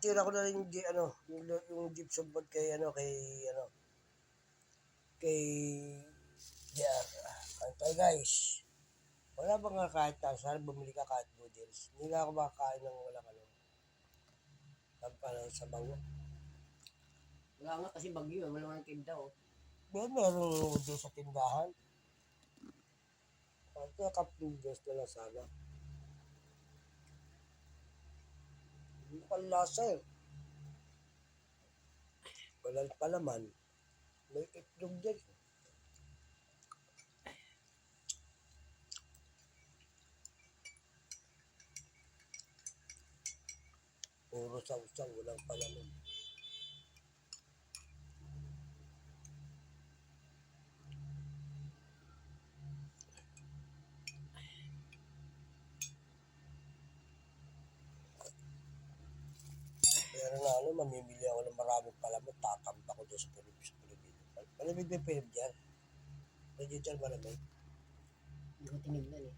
tira ko na rin yung gypsum board kay JR. Antay guys. Wala bang kahit saan bumili ka kahit noodles. Hindi na ako makakain ng walang kampanan sa bawo. Wala nga kasi bagyo, wala nga tinda oh. Merong noodles sa tindahan. Ito cup noodles na lang sana. Hindi pa lasa eh. Walang palaman. May itlog din. Puro saw-saw, walang palaman. Pero nga mamimili ako ng maraming palaman, tatamba ko doon sa Pilipino. Malamig ba yung Pilip dyan? Medyo dyan malamig. Hindi ko tinignan eh.